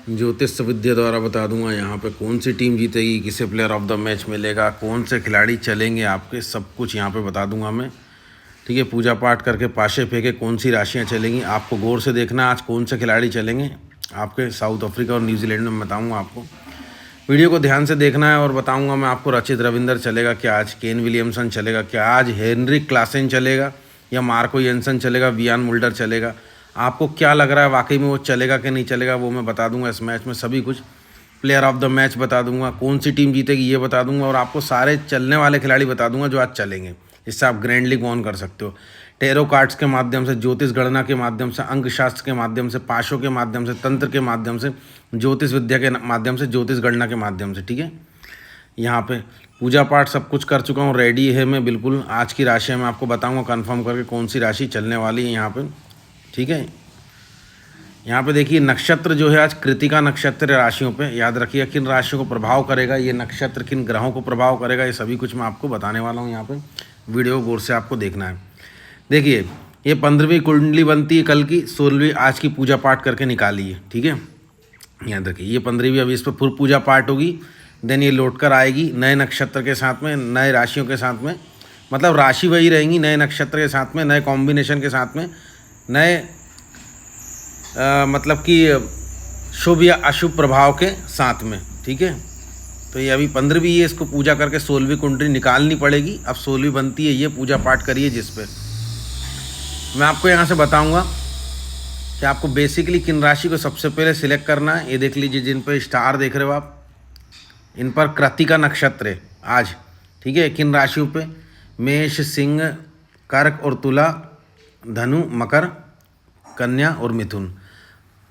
ज्योतिष विद्या द्वारा बता दूंगा यहाँ पे कौन सी टीम जीतेगी, किसे प्लेयर ऑफ द मैच मिलेगा, कौन से खिलाड़ी चलेंगे आपके, सब कुछ यहाँ पे बता दूंगा मैं। ठीक है, पूजा पाठ करके पाशे फेंके कौन सी राशियाँ चलेंगी, आपको गौर से देखना आज कौन से खिलाड़ी चलेंगे आपके साउथ अफ्रीका और न्यूजीलैंड में बताऊँगा आपको। वीडियो को ध्यान से देखना है और बताऊँगा मैं आपको। रचित रविंदर चलेगा क्या आज, केन विलियमसन चलेगा क्या आज, हेनरिक क्लासेन चलेगा या मार्को येंसन चलेगा, वियान मुल्डर चलेगा, आपको क्या लग रहा है वाकई में वो चलेगा कि नहीं चलेगा, वो मैं बता दूंगा इस मैच में। सभी कुछ प्लेयर ऑफ द मैच बता दूंगा, कौन सी टीम जीतेगी ये बता दूंगा और आपको सारे चलने वाले खिलाड़ी बता दूंगा जो आज चलेंगे। इससे आप ग्रैंड लीग ऑन कर सकते हो। टेरो कार्ड्स के माध्यम से, ज्योतिष गणना के माध्यम से, अंक शास्त्र के माध्यम से, पाशों के माध्यम से, तंत्र के माध्यम से, ज्योतिष विद्या के माध्यम से, ज्योतिष गणना के माध्यम से। ठीक है, यहाँ पे पूजा पाठ सब कुछ कर चुका हूँ, रेडी है मैं बिल्कुल। आज की राशि मैं आपको बताऊँगा कन्फर्म करके कौन सी राशि चलने वाली है यहाँ पर। ठीक है, यहाँ पे देखिए नक्षत्र जो है आज कृतिका नक्षत्र राशियों पे, याद रखिए किन राशियों को प्रभाव करेगा ये नक्षत्र, किन ग्रहों को प्रभाव करेगा, ये सभी कुछ मैं आपको बताने वाला हूँ। यहाँ पे वीडियो गौर से आपको देखना है। देखिए ये 15वीं कुंडली बनती है कल की, 16वीं आज की पूजा पाठ करके निकाली है। ठीक है, याद रखिए ये 15वीं, अभी इस पर पूरी पूजा पाठ होगी, देन ये लौट कर आएगी नए नक्षत्र के साथ में, नए राशियों के साथ में, मतलब राशि वही रहेंगी, नए नक्षत्र के साथ में, नए कॉम्बिनेशन के साथ में, नए मतलब कि शुभ या अशुभ प्रभाव के साथ में। ठीक है, तो ये अभी 15वीं है, इसको पूजा करके 16वीं कुंडली निकालनी पड़ेगी। अब 16वीं बनती है, ये पूजा पाठ करिए जिस पे मैं आपको यहाँ से बताऊँगा कि आपको बेसिकली किन राशि को सबसे पहले सिलेक्ट करना है। ये देख लीजिए जिन पर स्टार देख रहे हो आप, इन पर कृतिका नक्षत्र है आज। ठीक है, किन राशियों पे, मेष, सिंह, कर्क और तुला, धनु, मकर, कन्या और मिथुन।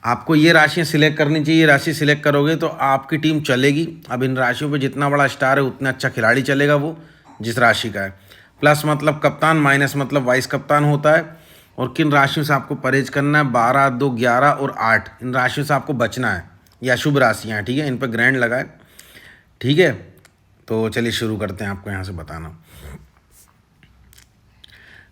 आपको ये राशियाँ सिलेक्ट करनी चाहिए। ये राशि सिलेक्ट करोगे तो आपकी टीम चलेगी। अब इन राशियों पे जितना बड़ा स्टार है उतना अच्छा खिलाड़ी चलेगा वो जिस राशि का है। प्लस मतलब कप्तान, माइनस मतलब वाइस कप्तान होता है। और किन राशियों से आपको परहेज करना है, 12, 2, 11 और 8, इन राशियों से आपको बचना है। ये अशुभ राशियाँ हैं। ठीक है, इन पर ग्रैंड लगाए। ठीक है, तो चलिए शुरू करते हैं आपको यहाँ से बताना।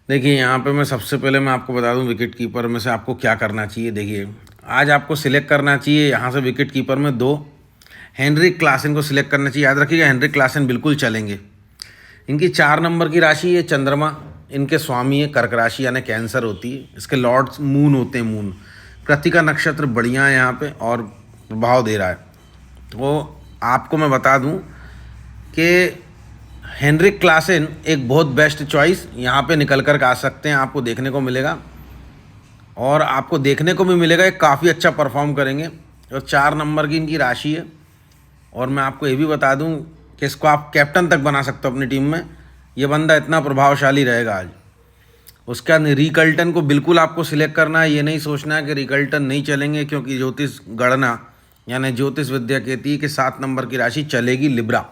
देखिए यहाँ पे मैं सबसे पहले मैं आपको बता दूं विकेट कीपर में से आपको क्या करना चाहिए। देखिए आज आपको सिलेक्ट करना चाहिए यहाँ से विकेट कीपर में 2 हेनरिक क्लासेन को सिलेक्ट करना चाहिए। याद रखिएगा हेनरिक क्लासेन बिल्कुल चलेंगे। इनकी 4 नंबर की राशि है, चंद्रमा इनके स्वामी है, कर्क राशि यानी कैंसर होती है। इसके लॉर्ड्स मून होते हैं, मून। कृतिका नक्षत्र बढ़िया है यहाँ पर और प्रभाव दे रहा है। तो आपको मैं बता दूँ कि हेनरिक क्लासेन एक बहुत बेस्ट चॉइस यहाँ पे निकल कर आ सकते हैं, आपको देखने को मिलेगा। और आपको देखने को भी मिलेगा एक काफ़ी अच्छा परफॉर्म करेंगे। और 4 नंबर की इनकी राशि है। और मैं आपको ये भी बता दूं कि इसको आप कैप्टन तक बना सकते हो अपनी टीम में। ये बंदा इतना प्रभावशाली रहेगा आज। उसके बाद रिकल्टन को बिल्कुल आपको सिलेक्ट करना है। ये नहीं सोचना है कि रिकल्टन नहीं चलेंगे, क्योंकि ज्योतिष गणना यानी ज्योतिष विद्या कहती है कि 7 नंबर की राशि चलेगी, लिब्रा।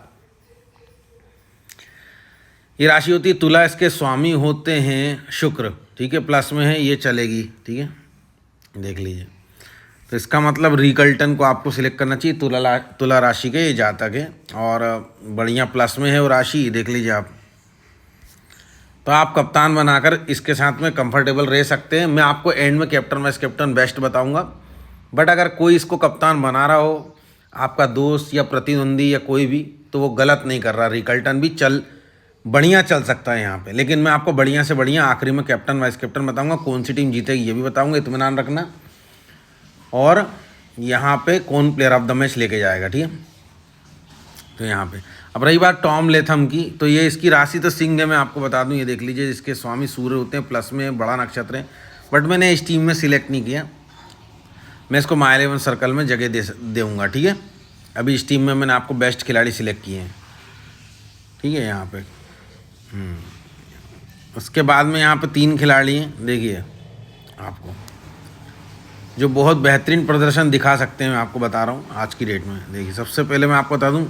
ये राशि होती है तुला, इसके स्वामी होते हैं शुक्र। ठीक है, प्लस में है, ये चलेगी। ठीक है, देख लीजिए। तो इसका मतलब रिकल्टन को आपको सिलेक्ट करना चाहिए। तुला राशि के ये जातक है और बढ़िया प्लस में है वो राशि, देख लीजिए आप। तो आप कप्तान बनाकर इसके साथ में कंफर्टेबल रह सकते हैं। मैं आपको एंड में कैप्टन वाइस कैप्टन बेस्ट बताऊंगा। बट अगर कोई इसको कप्तान बना रहा हो, आपका दोस्त या प्रतिद्वंदी या कोई भी, तो वो गलत नहीं कर रहा। रिकल्टन भी बढ़िया चल सकता है यहाँ पे। लेकिन मैं आपको बढ़िया से बढ़िया आखिरी में कैप्टन वाइस कैप्टन बताऊंगा, कौन सी टीम जीतेगी ये भी बताऊंगा, इत्मीनान रखना। और यहाँ पे कौन प्लेयर ऑफ द मैच लेके जाएगा। ठीक है, तो यहाँ पे अब रही बात टॉम लेथम की, तो ये इसकी राशि तो सिंह है। मैं आपको बता दूँ, ये देख लीजिए, इसके स्वामी सूर्य होते हैं, प्लस में बड़ा नक्षत्र है। बट मैंने इस टीम में सिलेक्ट नहीं किया, मैं इसको माय 11 सर्कल में जगह दूँगा। ठीक है, अभी इस टीम में मैंने आपको बेस्ट खिलाड़ी सिलेक्ट किए हैं। ठीक है, यहाँ पे उसके बाद में यहाँ पे 3 खिलाड़ी हैं, देखिए आपको, जो बहुत बेहतरीन प्रदर्शन दिखा सकते हैं। मैं आपको बता रहा हूँ आज की डेट में। देखिए सबसे पहले मैं आपको बता दूँ,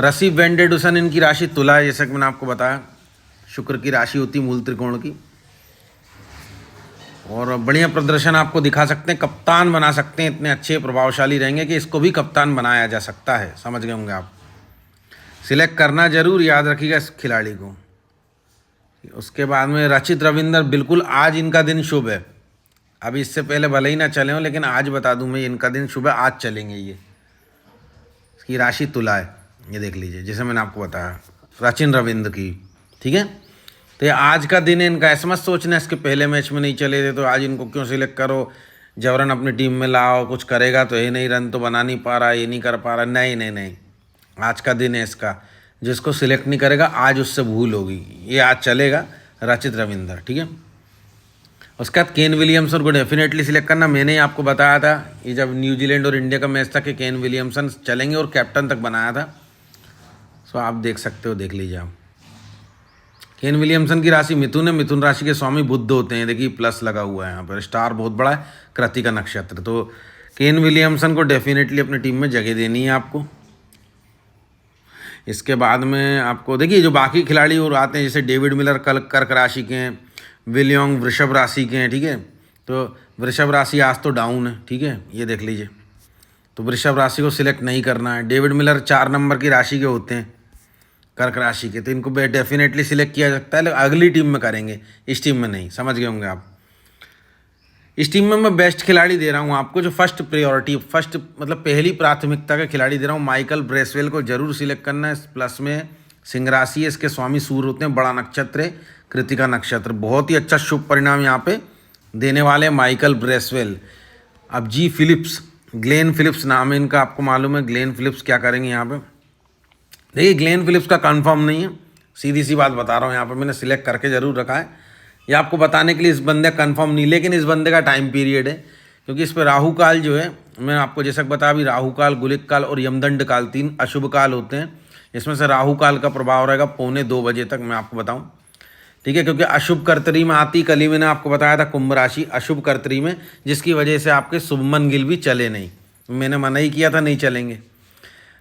रसी वेंडेडुसन इनकी राशि तुला है, जैसा कि मैंने आपको बताया। शुक्र की राशि होती मूल त्रिकोण की। और बढ़िया प्रदर्शन आपको दिखा सकते हैं, कप्तान बना सकते हैं। इतने अच्छे प्रभावशाली रहेंगे कि इसको भी कप्तान बनाया जा सकता है। समझ गए होंगे आप। सिलेक्ट करना जरूर, याद रखिएगा इस खिलाड़ी को। उसके बाद में रचित रविंदर, बिल्कुल आज इनका दिन शुभ है। अभी इससे पहले भले ही ना चले हो, लेकिन आज बता दूं मैं, इनका दिन शुभ है, आज चलेंगे ये। इसकी राशि तुला है, ये देख लीजिए, जैसे मैंने आपको बताया सचिन रविंद्र की। ठीक है, तो ये आज का दिन है इनका। ऐसा मत सोचना इसके पहले मैच में नहीं चले थे तो आज इनको क्यों सिलेक्ट करो, जबरन अपनी टीम में लाओ, कुछ करेगा तो ये नहीं, रन तो बना नहीं पा रहा, ये नहीं कर पा रहा। नहीं नहीं नहीं, आज का दिन है इसका। जिसको सिलेक्ट नहीं करेगा आज उससे भूल होगी। ये आज चलेगा रचित रविंद्र। ठीक है, उसके बाद केन विलियमसन को डेफिनेटली सिलेक्ट करना। मैंने ही आपको बताया था ये जब न्यूजीलैंड और इंडिया का मैच था कि केन विलियमसन चलेंगे, और कैप्टन तक बनाया था। सो आप देख सकते हो, देख लीजिए आप। केन विलियमसन की राशि मिथुन है, मिथुन राशि के स्वामी बुध होते हैं। देखिए प्लस लगा हुआ है यहाँ पर, स्टार बहुत बड़ा है, कृतिका नक्षत्र। तो केन विलियमसन को डेफिनेटली अपनी टीम में जगह देनी है आपको। इसके बाद में आपको देखिए जो बाकी खिलाड़ी और आते हैं, जैसे डेविड मिलर कर्क राशि के हैं, विलियंग वृषभ राशि के हैं। ठीक है, तो वृषभ राशि आज तो डाउन है। ठीक है, ये देख लीजिए, तो वृषभ राशि को सिलेक्ट नहीं करना है। डेविड मिलर 4 नंबर की राशि के होते हैं, कर्क राशि के, तो इनको डेफिनेटली सिलेक्ट किया सकता है, लेकिन अगली टीम में करेंगे, इस टीम में नहीं। समझ गए होंगे आप। इस टीम में मैं बेस्ट खिलाड़ी दे रहा हूँ आपको, जो फर्स्ट प्रायोरिटी, फर्स्ट मतलब पहली प्राथमिकता का खिलाड़ी दे रहा हूँ। माइकल ब्रेसवेल को जरूर सिलेक्ट करना है। प्लस में सिंह राशि है, इसके स्वामी सूर्य होते हैं, बड़ा नक्षत्र है, कृतिका नक्षत्र। बहुत ही अच्छा शुभ परिणाम यहाँ पे देने वाले माइकल ब्रेसवेल। अब जी फिलिप्स, ग्लेन फिलिप्स नाम है इनका, आपको मालूम है ग्लेन फिलिप्स क्या करेंगे यहाँ पे। देखिए ग्लेन फिलिप्स का कंफर्म नहीं है, सीधी सी बात बता रहा हूँ, यहाँ पर मैंने सिलेक्ट करके जरूर रखा है, ये आपको बताने के लिए। इस बंदे कंफर्म नहीं, लेकिन इस बंदे का टाइम पीरियड है, क्योंकि इस पर राहु काल जो है, मैं आपको जैसा बताया अभी, राहु काल, गुलिक काल और यमदंड काल, 3 अशुभ काल होते हैं। इसमें से राहु काल का प्रभाव रहेगा 1:45 बजे तक, मैं आपको बताऊँ। ठीक है, क्योंकि अशुभ कर्तरी में आती, कल ही मैंने आपको बताया था कुंभ राशि अशुभ कर्तरी में, जिसकी वजह से आपके शुभमन गिल भी चले नहीं। मैंने मना ही किया था नहीं चलेंगे।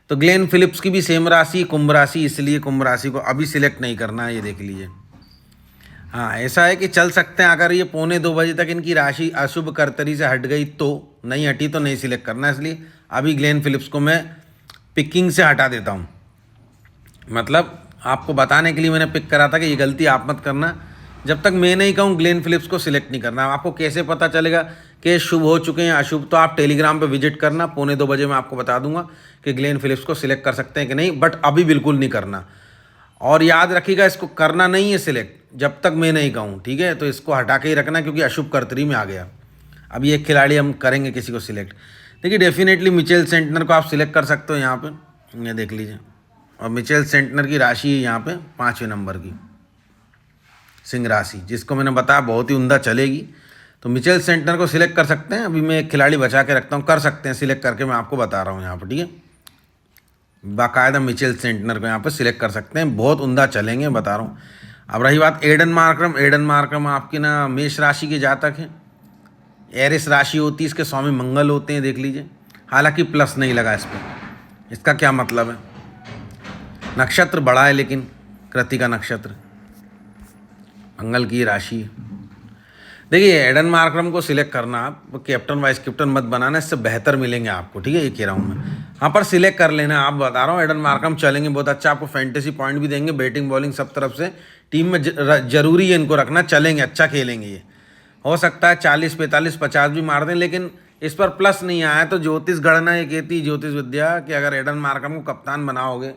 तो ग्लेन फिलिप्स की भी सेम राशि कुंभ राशि, इसलिए कुंभ राशि को अभी सिलेक्ट नहीं करना है, ये देख लीजिए। हाँ ऐसा है कि चल सकते हैं, अगर ये 1:45 बजे तक इनकी राशि अशुभ कर्तरी से हट गई तो, नहीं हटी तो नहीं सिलेक्ट करना, इसलिए अभी ग्लेन फिलिप्स को मैं पिकिंग से हटा देता हूँ। मतलब आपको बताने के लिए मैंने पिक करा था कि ये गलती आप मत करना, जब तक मैं नहीं कहूँ ग्लेन फिलिप्स को सिलेक्ट नहीं करना। आपको कैसे पता चलेगा कि शुभ हो चुके हैं अशुभ, तो आप टेलीग्राम पे विजिट करना, 1:45 बजे मैं आपको बता दूंगा कि ग्लेन फिलिप्स को सिलेक्ट कर सकते हैं कि नहीं, बट अभी बिल्कुल नहीं करना। और याद रखिएगा इसको करना नहीं है सिलेक्ट जब तक मैं नहीं कहूँ। ठीक है, तो इसको हटा के ही रखना, क्योंकि अशुभ कर्तरी में आ गया। अभी एक खिलाड़ी हम करेंगे किसी को सिलेक्ट। देखिए डेफिनेटली मिचेल सेंटनर को आप सिलेक्ट कर सकते हो यहाँ पे, ये देख लीजिए। और मिचेल सेंटनर की राशि है यहाँ पे 5वें नंबर की सिंह राशि, जिसको मैंने बताया बहुत ही उम्दा चलेगी। तो मिचेल सेंटनर को सिलेक्ट कर सकते हैं। अभी मैं एक खिलाड़ी बचा के रखता हूँ, कर सकते हैं सिलेक्ट करके, मैं आपको बता रहा हूँ यहाँ पर। ठीक है, बाकायदा मिचेल सेंटनर को यहाँ पर सिलेक्ट कर सकते हैं, बहुत उम्दा चलेंगे, बता रहा हूँ। अब रही बात एडन मार्क्रम, एडन मार्क्रम आपकी ना मेष राशि के जातक है, एरिस राशि होती है, इसके स्वामी मंगल होते हैं, देख लीजिए। हालांकि प्लस नहीं लगा इस पर, इसका क्या मतलब है, नक्षत्र बड़ा है लेकिन कृतिका नक्षत्र, मंगल की राशि है। देखिए एडन मार्क्रम को सिलेक्ट करना, आप कैप्टन वाइस कैप्टन मत बनाना, इससे बेहतर मिलेंगे आपको। ठीक है, ये कह रहा हूँ मैं, हाँ पर सिलेक्ट कर लेना, आप बता रहा हूँ एडन मार्क्रम चलेंगे, बहुत अच्छा, आपको फैंटेसी पॉइंट भी देंगे, बैटिंग बॉलिंग सब तरफ से टीम में जरूरी है इनको रखना, चलेंगे, अच्छा खेलेंगे। ये हो सकता है 40 45 50 भी मार दें, लेकिन इस पर प्लस नहीं आया। तो ज्योतिष गणना ये कहती, ज्योतिष विद्या, कि अगर एडन मार्क्रम को कप्तान बनाओगे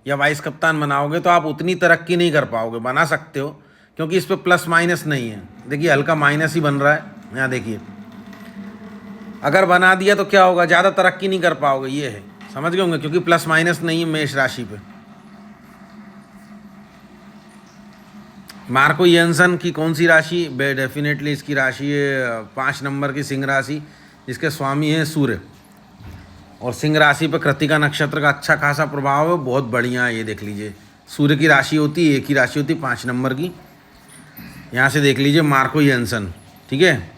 या वाइस कप्तान बनाओगे तो आप उतनी तरक्की नहीं कर पाओगे। बना सकते हो, क्योंकि इस पर प्लस माइनस नहीं है। देखिए हल्का माइनस ही बन रहा है यहाँ, देखिए अगर बना दिया तो क्या होगा, ज़्यादा तरक्की नहीं कर पाओगे, ये है, समझ गए होंगे, क्योंकि प्लस माइनस नहीं है मेष राशि पे। मार्को येंसन की कौन सी राशि, डेफिनेटली इसकी राशि है 5 नंबर की सिंह राशि, जिसके स्वामी हैं सूर्य, और सिंह राशि पर कृतिका नक्षत्र का अच्छा खासा प्रभाव है, बहुत बढ़िया है। ये देख लीजिए, सूर्य की राशि होती है, एक ही राशि होती है 5 नंबर की। यहाँ से देख लीजिए मार्को येंसन। ठीक है,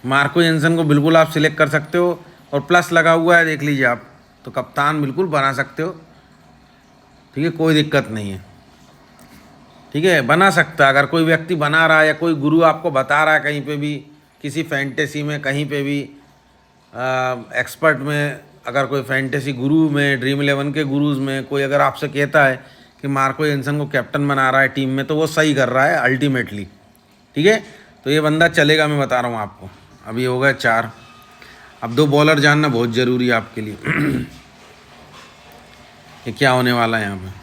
मार्को येंसन को बिल्कुल आप सिलेक्ट कर सकते हो, और प्लस लगा हुआ है, देख लीजिए आप, तो कप्तान बिल्कुल बना सकते हो। ठीक है, कोई दिक्कत नहीं है। ठीक है, बना सकता है, अगर कोई व्यक्ति बना रहा है या कोई गुरु आपको बता रहा है कहीं पे भी, किसी फैंटेसी में, कहीं पे भी एक्सपर्ट में, अगर कोई फैंटेसी गुरु में, ड्रीम 11 के गुरुज में कोई अगर आपसे कहता है कि मार्को येंसन को कैप्टन बना रहा है टीम में, तो वो सही कर रहा है अल्टीमेटली। ठीक है, तो ये बंदा चलेगा, मैं बता रहा हूँ आपको। अभी हो गए 4। अब 2 बॉलर जानना बहुत ज़रूरी है आपके लिए कि क्या होने वाला है यहाँ पे।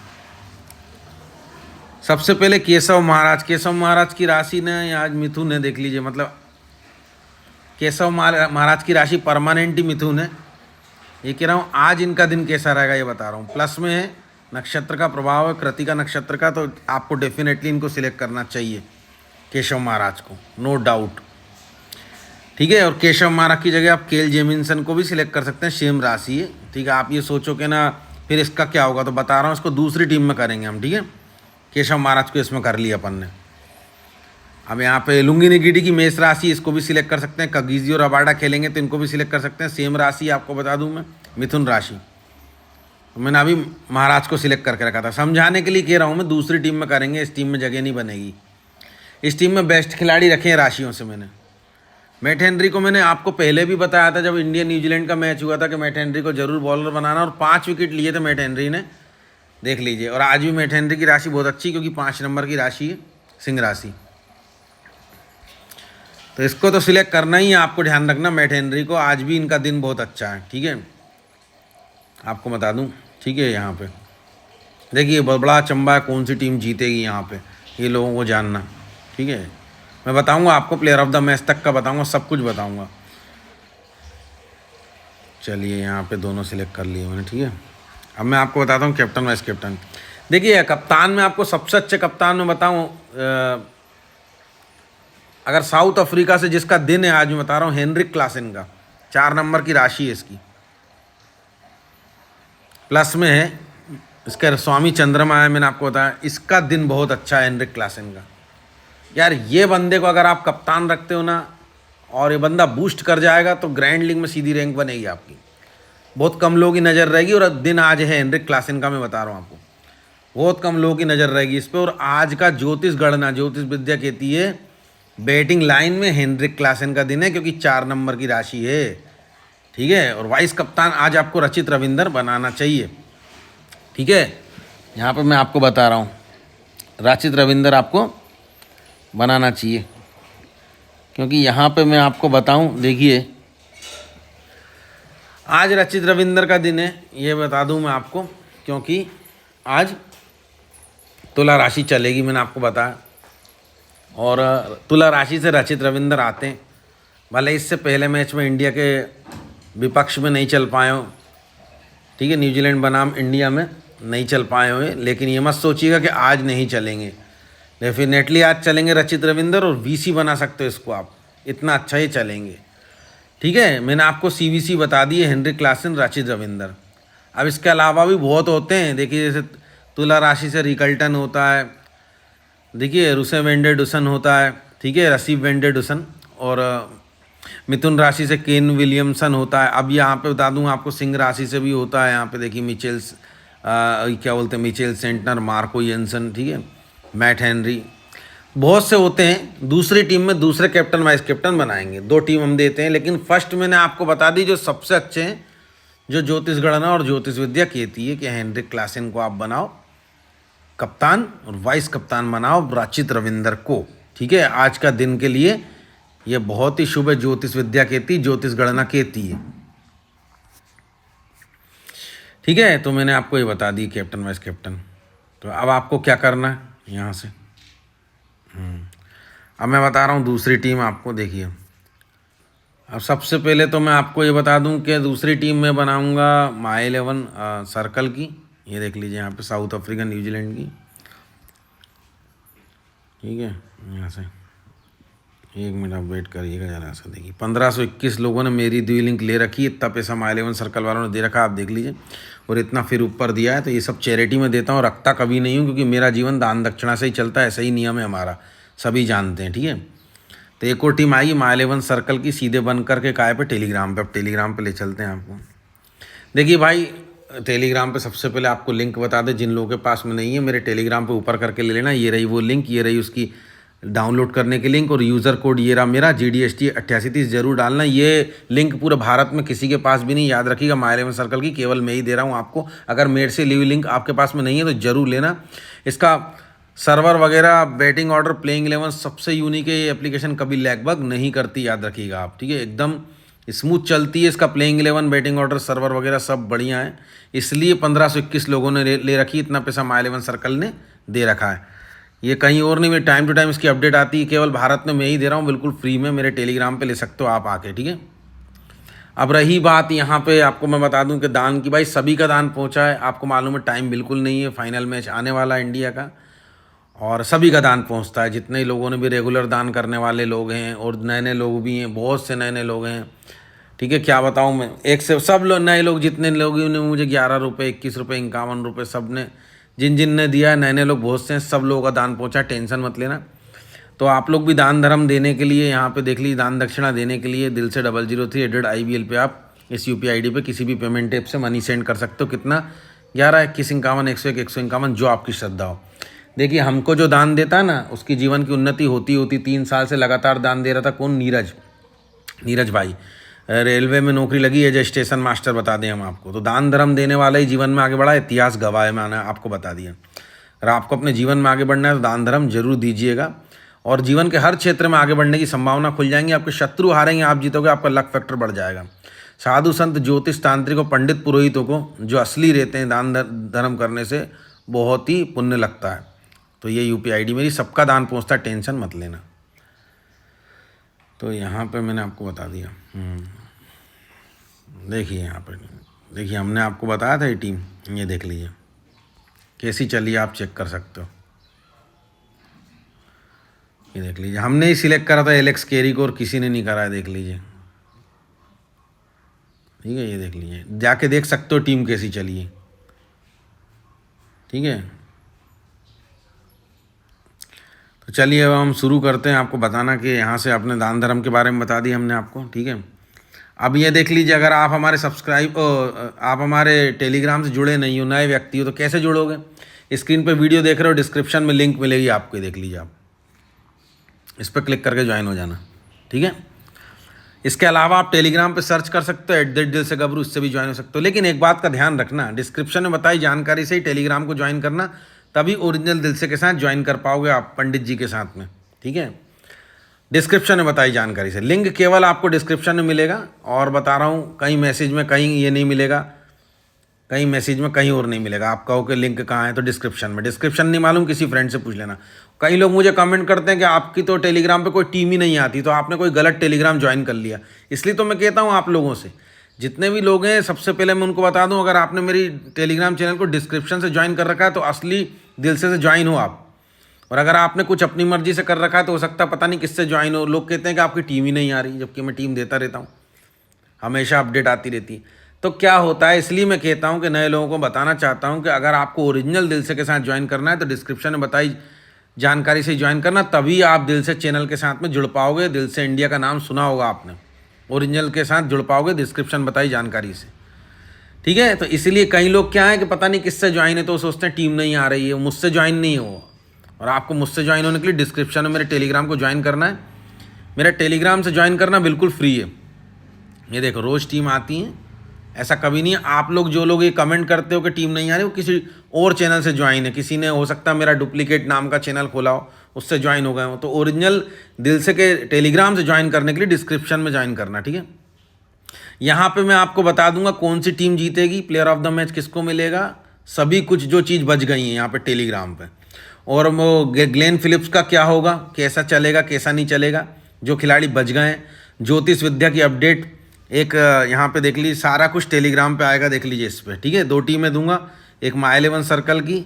सबसे पहले केशव महाराज की राशि ने आज मिथुन है, देख लीजिए। मतलब केशव महाराज की राशि परमानेंट ही मिथुन है। ये कह रहा हूँ आज इनका दिन कैसा रहेगा ये बता रहा हूँ। प्लस में है, नक्षत्र का प्रभाव है कृतिका नक्षत्र का, तो आपको डेफिनेटली इनको सिलेक्ट करना चाहिए केशव महाराज को, नो डाउट। ठीक है, और केशव महाराज की जगह आप केल जेमिन्सन को भी सिलेक्ट कर सकते हैं, सेम राशि है। ठीक है, आप ये सोचो कि ना फिर इसका क्या होगा, तो बता रहा हूँ इसको दूसरी टीम में करेंगे हम। ठीक है, केशव महाराज को इसमें कर लिया अपन ने। अब यहाँ पे लुंगिनिगिडी की मेष राशि, इसको भी सिलेक्ट कर सकते हैं। कगीजी और रबाडा खेलेंगे तो इनको भी सिलेक्ट कर सकते हैं। सेम राशि आपको बता दूँ मैं, मिथुन राशि। तो मैंने अभी महाराज को सिलेक्ट करके रखा था, समझाने के लिए कह रहा हूँ मैं। दूसरी टीम में करेंगे, इस टीम में जगह नहीं बनेगी। इस टीम में बेस्ट खिलाड़ी रखे हैं राशियों से मैंने। मैट हेनरी को मैंने आपको पहले भी बताया था जब इंडिया न्यूजीलैंड का मैच हुआ था कि मैट हेनरी को जरूर बॉलर बनाना, और 5 विकेट लिए थे मैट हेनरी ने, देख लीजिए। और आज भी मैट हेनरी की राशि बहुत अच्छी, क्योंकि 5 नंबर की राशि है, सिंह राशि। तो इसको तो सिलेक्ट करना ही है, आपको ध्यान रखना मैट हेनरी को। आज भी इनका दिन बहुत अच्छा है। ठीक है, आपको बता दूं। ठीक है, यहाँ पे देखिए बहुत बड़ा चंबा है, कौन सी टीम जीतेगी यहाँ पे, ये लोगों को जानना। ठीक है, मैं बताऊंगा आपको, प्लेयर ऑफ द मैच तक का बताऊंगा, सब कुछ बताऊंगा। चलिए, यहाँ पे दोनों सिलेक्ट कर लिए मैंने। ठीक है, अब मैं आपको बताता हूँ कैप्टन वाइस कैप्टन। देखिए कप्तान में आपको सबसे अच्छे कप्तान में बताऊँ, अगर साउथ अफ्रीका से जिसका दिन है आज मैं बता रहा हूँ, हेनरिक क्लासन का। 4 नंबर की राशि है इसकी, प्लस में है। इसका स्वामी चंद्रमा है, मैंने आपको बताया। इसका दिन बहुत अच्छा है हेनरिक क्लासन का। यार ये बंदे को अगर आप कप्तान रखते हो ना, और ये बंदा बूस्ट कर जाएगा, तो ग्रैंड लीग में सीधी रैंक बनेगी आपकी। बहुत कम लोगों की नज़र रहेगी, और दिन आज है हेनरिक क्लासन का, मैं बता रहा हूँ आपको। बहुत कम लोगों की नज़र रहेगी इस पर। और आज का ज्योतिष गणना, ज्योतिष विद्या कहती है बैटिंग लाइन में हेनरिक क्लासन का दिन है, क्योंकि 4 नंबर की राशि है। ठीक है, और वाइस कप्तान आज आपको रचित रविंदर बनाना चाहिए। ठीक है, यहाँ पे मैं आपको बता रहा हूँ, रचित रविंदर आपको बनाना चाहिए। क्योंकि यहाँ पे मैं आपको बताऊँ, देखिए आज रचित रविंदर का दिन है, ये बता दूँ मैं आपको, क्योंकि आज तुला राशि चलेगी, मैंने आपको बताया। और तुला राशि से रचित रविंदर आते हैं। भले इससे पहले मैच में इंडिया के विपक्ष में नहीं चल पाए हो। ठीक है, न्यूजीलैंड बनाम इंडिया में नहीं चल पाए हुए, लेकिन ये मत सोचिएगा कि आज नहीं चलेंगे। डेफिनेटली आज चलेंगे रचित रविंदर, और वीसी बना सकते हो इसको आप, इतना अच्छा ही चलेंगे। ठीक है, मैंने आपको सीवीसी बता दी है, हेनरिक क्लासन, रचित रविंदर। अब इसके अलावा भी बहुत होते हैं। देखिए जैसे तुला राशि से रिकल्टन होता है, देखिए रुसे वेंडरडुसन होता है। ठीक है, रसीब वेंडरडुसन। और मिथुन राशि से केन विलियमसन होता है। अब यहाँ पे बता दूँ आपको, सिंह राशि से भी होता है। यहाँ पे देखिए मिचेल्स, क्या बोलते हैं, मिचेल सेंटनर, मार्को येंसन। ठीक है, मैट हेनरी, बहुत से होते हैं। दूसरी टीम में दूसरे कैप्टन वाइस कैप्टन बनाएंगे, 2 टीम हम देते हैं। लेकिन फर्स्ट मैंने आपको बता दी जो सबसे अच्छे हैं, जो ज्योतिष गणना और ज्योतिष विद्या कहती है कि हेनरिक क्लासन को आप बनाओ कप्तान, और वाइस कप्तान बनाओ रचित रविंदर को। ठीक है, आज का दिन के लिए ये बहुत ही शुभ है, ज्योतिष विद्या कहती, ज्योतिष गणना कहती है। ठीक है, तो मैंने आपको ये बता दी कैप्टन वाइस कैप्टन। तो अब आपको क्या करना है यहाँ से, अब मैं बता रहा हूँ दूसरी टीम आपको। देखिए अब सबसे पहले तो मैं आपको ये बता दूं कि दूसरी टीम में बनाऊंगा माई 11 सर्कल की। ये देख लीजिए यहाँ पे साउथ अफ्रीका न्यूजीलैंड की। ठीक है, यहाँ से 1 मिनट आप वेट करिएगा ज़रा सा। देखिए 1521 लोगों ने मेरी 2 लिंक ले रखी है, इतना पैसा माई 11 सर्कल वालों ने दे रखा, आप देख लीजिए। और इतना फिर ऊपर दिया है। तो ये सब चैरिटी में देता हूँ, रखता कभी नहीं हूँ, क्योंकि मेरा जीवन दान दक्षिणा से ही चलता है, ऐसा ही नियम है हमारा, सभी जानते हैं। ठीक है, तो एक और टीम आई माई 11 सर्कल की, सीधे बन करके काय पे टेलीग्राम पे। अब टेलीग्राम पे ले चलते हैं आपको। देखिए भाई टेलीग्राम पे सबसे पहले आपको लिंक बता दें, जिन लोगों के पास में नहीं है मेरे टेलीग्राम पे ऊपर करके ले लेना। ये रही वो लिंक, ये रही उसकी डाउनलोड करने की लिंक, और यूज़र कोड ये रहा मेरा GDST 8830 जरूर डालना। ये लिंक पूरे भारत में किसी के पास भी नहीं, याद रखिएगा। माई 11 सर्कल की केवल मैं ही दे रहा हूँ आपको। अगर मेरे से ली हुई लिंक आपके पास में नहीं है तो ज़रूर लेना। इसका सर्वर वगैरह, बैटिंग ऑर्डर, प्लेइंग 11 सबसे यूनिक है ये एप्लीकेशन, कभी लैगबग नहीं करती, याद रखिएगा आप, ठीक है। एकदम स्मूथ चलती है इसका प्लेइंग 11, बैटिंग ऑर्डर, सर्वर वगैरह सब बढ़िया है। इसलिए 1521 लोगों ने ले रखी, इतना पैसा माई 11 सर्कल ने दे रखा है। ये कहीं और नहीं, टाइम टू टाइम इसकी अपडेट आती है, केवल भारत में मैं ही दे रहा हूँ बिल्कुल फ्री में। मेरे टेलीग्राम पे ले सकते हो आप आके, ठीक है। अब रही बात यहाँ पे आपको मैं बता दूं कि दान की, भाई सभी का दान पहुँचा है। आपको मालूम है टाइम बिल्कुल नहीं है, फाइनल मैच आने वाला है इंडिया का, और सभी का दान पहुँचता है। जितने लोगों ने भी रेगुलर दान करने वाले लोग हैं और नए नए लोग भी हैं, बहुत से नए नए लोग हैं, ठीक है। क्या बताऊँ मैं, एक से सब लोग नए लोग, जितने लोग ने मुझे 11 रुपये, 21 रुपये, 51 रुपये, सब ने जिन ने दिया है, नए नए लोग बहुत से हैं, सब लोगों का दान पहुँचा, टेंशन मत लेना। तो आप लोग भी दान धर्म देने के लिए यहाँ पे देख लीजिए, दान दक्षिणा देने के लिए दिल से 003 @ IBL पे आप इस UPI ID पे किसी भी पेमेंट ऐप से मनी सेंड कर सकते हो। कितना, 11, 21, 51, 101, 151, जो आपकी श्रद्धा हो। देखिए हमको जो दान देता है ना, उसकी जीवन की उन्नति होती 3 साल से लगातार दान दे रहा था। कौन? नीरज भाई, रेलवे में नौकरी लगी है, जो स्टेशन मास्टर, बता दें हम आपको। तो दान धर्म देने वाला ही जीवन में आगे बढ़ा, इतिहास गवाह है, मैंने आपको बता दिया। अगर आपको अपने जीवन में आगे बढ़ना है तो दान धर्म जरूर दीजिएगा, और जीवन के हर क्षेत्र में आगे बढ़ने की संभावना खुल जाएंगी। आपके शत्रु हारेंगे, आप जीतोगे, आपका लक फैक्टर बढ़ जाएगा। साधु संत, ज्योतिष, तांत्रिक और पंडित पुरोहितों को जो असली रहते हैं, दान धर्म करने से बहुत ही पुण्य लगता है। तो ये UPI ID मेरी, सबका दान पहुँचता है, टेंशन मत लेना। तो यहाँ पे मैंने आपको बता दिया। देखिए यहाँ पे, देखिए हमने आपको बताया था ये टीम, ये देख लीजिए कैसी चली, आप चेक कर सकते हो। ये देख लीजिए, हमने ही सिलेक्ट करा था एलेक्स कैरी को, और किसी ने नहीं करा है, देख लीजिए, ठीक है। ये देख लीजिए, जाके देख सकते हो टीम कैसी चली है, ठीक है। तो चलिए अब हम शुरू करते हैं, आपको बताना कि यहाँ से अपने दान धर्म के बारे में बता दिया हमने आपको, ठीक है। अब ये देख लीजिए, अगर आप हमारे आप हमारे टेलीग्राम से जुड़े नहीं हो, नए व्यक्ति हो, तो कैसे जुड़ोगे? स्क्रीन पे वीडियो देख रहे हो, डिस्क्रिप्शन में लिंक मिलेगी आपको, देख लीजिए, आप इस पर क्लिक करके ज्वाइन हो जाना, ठीक है। इसके अलावा आप टेलीग्राम पे सर्च कर सकते हो @दिल से गबरू, इससे भी ज्वाइन हो सकते हो। लेकिन एक बात का ध्यान रखना, डिस्क्रिप्शन में बताई जानकारी से ही टेलीग्राम को ज्वाइन करना, तभी ओरिजिनल दिल से के साथ ज्वाइन कर पाओगे आप पंडित जी के साथ में, ठीक है। डिस्क्रिप्शन में बताई जानकारी से, लिंक केवल आपको डिस्क्रिप्शन में मिलेगा, और बता रहा हूँ कहीं मैसेज में कहीं ये नहीं मिलेगा, कहीं मैसेज में कहीं और नहीं मिलेगा। आप कहो कि लिंक कहाँ है, तो डिस्क्रिप्शन में। डिस्क्रिप्शन नहीं मालूम, किसी फ्रेंड से पूछ लेना। कई लोग मुझे कमेंट करते हैं कि आपकी तो टेलीग्राम पे कोई टीम ही नहीं आती, तो आपने कोई गलत टेलीग्राम ज्वाइन कर लिया। इसलिए तो मैं कहता हूँ आप लोगों से, जितने भी लोग हैं, सबसे पहले मैं उनको बता दूँ, अगर आपने मेरी टेलीग्राम चैनल को डिस्क्रिप्शन से ज्वाइन कर रखा है तो असली दिल से ज्वाइन हो आप। और अगर आपने कुछ अपनी मर्जी से कर रखा है तो हो सकता है पता नहीं किससे ज्वाइन हो। लोग कहते हैं कि आपकी टीम ही नहीं आ रही, जबकि मैं टीम देता रहता हूँ, हमेशा अपडेट आती रहती है। तो क्या होता है, इसलिए मैं कहता हूं कि नए लोगों को बताना चाहता हूं कि अगर आपको ओरिजिनल दिल से के साथ ज्वाइन करना है तो डिस्क्रिप्शन में बताई जानकारी से ज्वाइन करना, तभी आप दिल से चैनल के साथ में जुड़ पाओगे। दिल से इंडिया का नाम सुना होगा आपने, ओरिजिनल के साथ जुड़ पाओगे डिस्क्रिप्शन बताई जानकारी से, ठीक है। तो इसलिए कई लोग क्या है कि पता नहीं किससे ज्वाइन है, तो सोचते हैं टीम नहीं आ रही है, मुझसे ज्वाइन नहीं हो। और आपको मुझसे ज्वाइन होने के लिए डिस्क्रिप्शन में मेरे टेलीग्राम को ज्वाइन करना है। मेरा टेलीग्राम से ज्वाइन करना बिल्कुल फ्री है। ये देखो रोज़ टीम आती हैं, ऐसा कभी नहीं है। आप लोग जो लोग ये कमेंट करते हो कि टीम नहीं आ रही, वो किसी और चैनल से ज्वाइन है, किसी ने हो सकता है मेरा डुप्लीकेट नाम का चैनल खोला हो, उससे ज्वाइन हो गए हो। तो ओरिजिनल दिल से के टेलीग्राम से ज्वाइन करने के लिए डिस्क्रिप्शन में ज्वाइन करना, ठीक है। यहाँ पे मैं आपको बता दूंगा कौन सी टीम जीतेगी, प्लेयर ऑफ द मैच किसको मिलेगा, सभी कुछ जो चीज़ बच गई है यहाँ पे टेलीग्राम पे। और वो ग्लेन फिलिप्स का क्या होगा, कैसा चलेगा कैसा नहीं चलेगा, जो खिलाड़ी बच गए हैं। ज्योतिष विद्या की अपडेट एक यहाँ पे देख लीजिए, सारा कुछ टेलीग्राम पे आएगा, देख लीजिए इस पर, ठीक है। 2 टीमें दूंगा, एक माई 11 सर्कल की,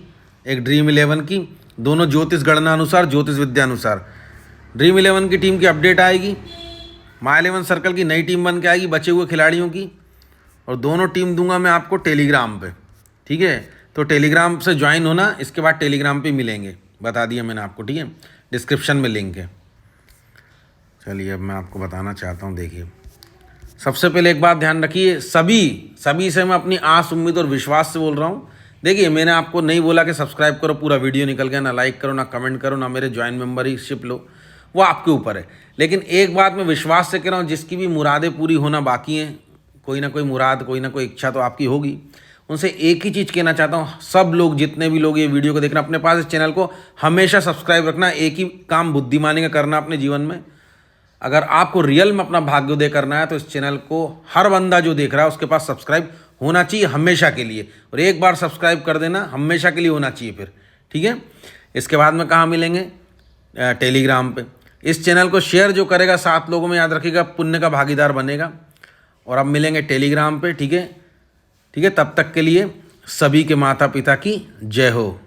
एक ड्रीम 11 की, दोनों ज्योतिष गणना अनुसार, ज्योतिष विद्या अनुसार। ड्रीम 11 की टीम की अपडेट आएगी, माई 11 सर्कल की नई टीम बन के आएगी बचे हुए खिलाड़ियों की, और दोनों टीम दूंगा मैं आपको टेलीग्राम पे, ठीक है। तो टेलीग्राम से ज्वाइन होना, इसके बाद टेलीग्राम पे मिलेंगे, बता दिया मैंने आपको, ठीक है। डिस्क्रिप्शन में लिंक है। चलिए अब मैं आपको बताना चाहता हूँ, देखिए सबसे पहले एक बात ध्यान रखिए, सभी से मैं अपनी आस उम्मीद और विश्वास से बोल रहा हूँ। देखिए मैंने आपको नहीं बोला कि सब्सक्राइब करो पूरा वीडियो निकल गया, ना लाइक करो, ना कमेंट करो, ना मेरे ज्वाइन मेंबरशिप लो, वो आपके ऊपर है। लेकिन एक बात मैं विश्वास से कह रहा हूँ, जिसकी भी मुरादें पूरी होना बाकी हैं, कोई ना कोई मुराद, कोई ना कोई इच्छा तो आपकी होगी, उनसे एक ही चीज़ कहना चाहता हूँ, सब लोग जितने भी लोग ये वीडियो को देख रहे हैं, अपने पास इस चैनल को हमेशा सब्सक्राइब रखना। एक ही काम बुद्धिमानी का करना अपने जीवन में। अगर आपको रियल में अपना भाग्योदय करना है तो इस चैनल को हर बंदा जो देख रहा है उसके पास सब्सक्राइब होना चाहिए हमेशा के लिए। और एक बार सब्सक्राइब कर देना, हमेशा के लिए होना चाहिए फिर, ठीक है। इसके बाद में कहाँ मिलेंगे? टेलीग्राम पे। इस चैनल को शेयर जो करेगा 7 लोगों में, याद रखिएगा, पुण्य का भागीदार बनेगा। और अब मिलेंगे टेलीग्राम पे, ठीक है। ठीक है, तब तक के लिए सभी के माता पिता की जय हो।